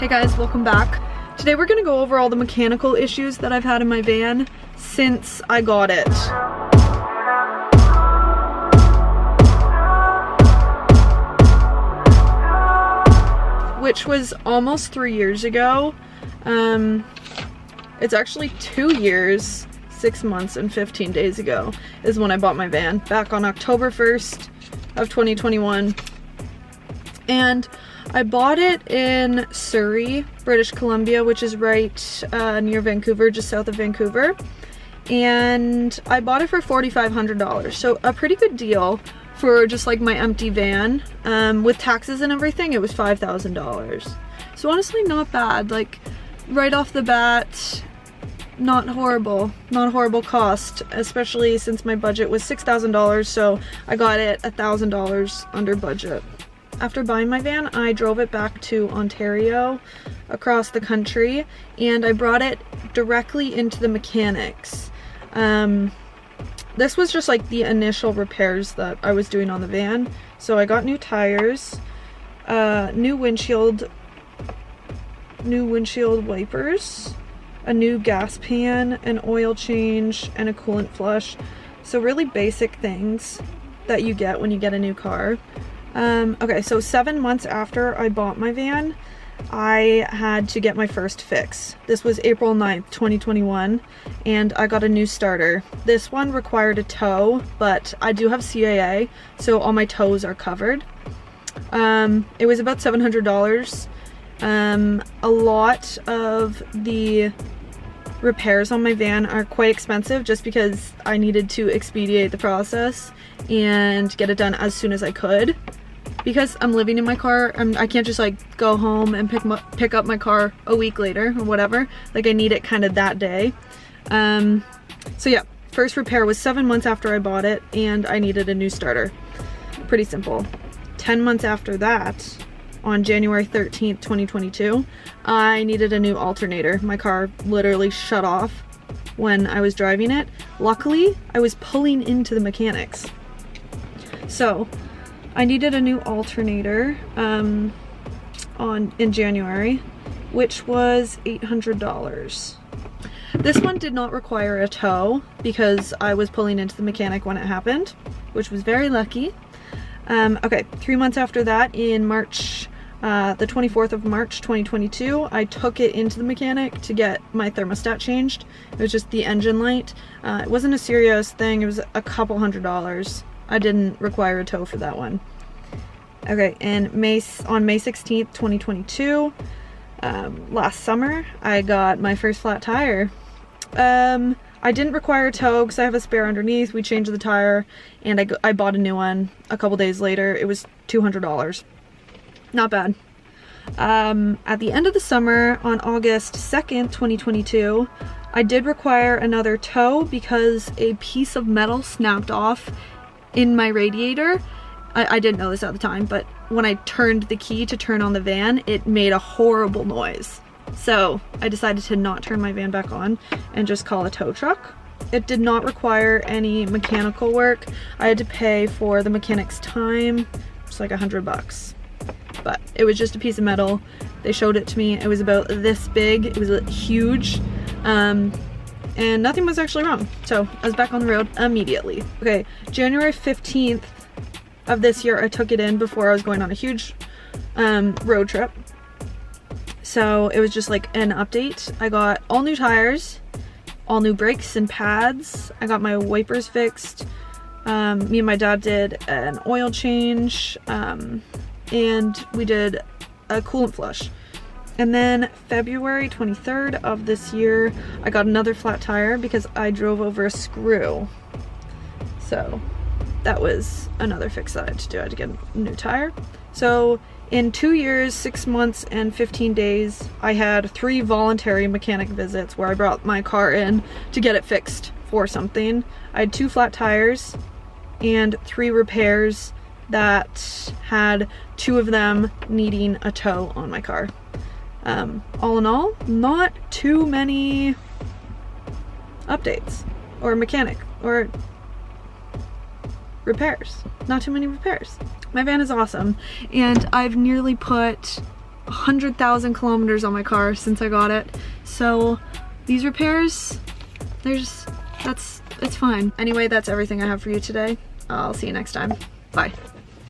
Hey guys, welcome back. Today we're gonna go over all the mechanical issues that I've had in my van since I got it. Which was almost 3 years ago. It's actually 2 years, 6 months and 15 days ago is when I bought my van, back on October 1st of 2021. And I bought it in Surrey, British Columbia, which is right near Vancouver, just south of Vancouver. And I bought it for $4,500, so a pretty good deal for just like my empty van. With taxes and everything, it was $5,000. So honestly, not bad. Like, right off the bat, not horrible cost, especially since my budget was $6,000, so I got it $1,000 under budget. After buying my van, I drove it back to Ontario, across the country, and I brought it directly into the mechanics. This was just like the initial repairs that I was doing on the van. So I got new tires, new windshield wipers, a new gas pan, an oil change, and a coolant flush. So really basic things that you get when you get a new car. Okay, so 7 months after I bought my van, I had to get my first fix. This was April 9th, 2021, and I got a new starter. This one required a tow, but I do have CAA, so all my tows are covered. It was about $700. A lot of the repairs on my van are quite expensive just because I needed to expedite the process and get it done as soon as I could. Because I'm living in my car, I can't just like go home and pick up my car a week later or whatever. Like, I need it kind of that day. So yeah, first repair was 7 months after I bought it, and I needed a new starter. Pretty simple. 10 months after that, on January 13th, 2022, I needed a new alternator. My car literally shut off when I was driving it. Luckily, I was pulling into the mechanics. So I needed a new alternator in January, which was $800. This one did not require a tow because I was pulling into the mechanic when it happened, which was very lucky. Okay, 3 months after that, in March, the 24th of March 2022, I took it into the mechanic to get my thermostat changed. It was just the engine light. It wasn't a serious thing, it was a couple $100s. I didn't require a tow for that one. Okay, and on May 16th, 2022, last summer, I got my first flat tire. I didn't require a tow because I have a spare underneath. We changed the tire, and I bought a new one a couple days later. It was $200. Not bad. At the end of the summer, on August 2nd, 2022, I did require another tow because a piece of metal snapped off in my radiator. I didn't know this at the time, but when I turned the key to turn on the van, it made a horrible noise. So I decided to not turn my van back on and just call a tow truck. It did not require any mechanical work. I had to pay for the mechanic's time, just like $100. But it was just a piece of metal. They showed it to me. It was about this big. It was huge. And nothing was actually wrong. So I was back on the road immediately. Okay, January 15th of this year, I took it in before I was going on a huge road trip. So it was just like an update. I got all new tires, all new brakes and pads. I got my wipers fixed. Me and my dad did an oil change, and we did a coolant flush. And then February 23rd of this year, I got another flat tire because I drove over a screw. So that was another fix that I had to do. I had to get a new tire. So in 2 years, 6 months, and 15 days, I had 3 voluntary mechanic visits where I brought my car in to get it fixed for something. I had 2 flat tires and 3 repairs that had 2 of them needing a tow on my car. All in all, not too many updates or mechanic or repairs. Not too many repairs. My van is awesome, and I've nearly put 100,000 kilometers on my car since I got it. So these repairs, it's fine. Anyway, that's everything I have for you today. I'll see you next time. Bye.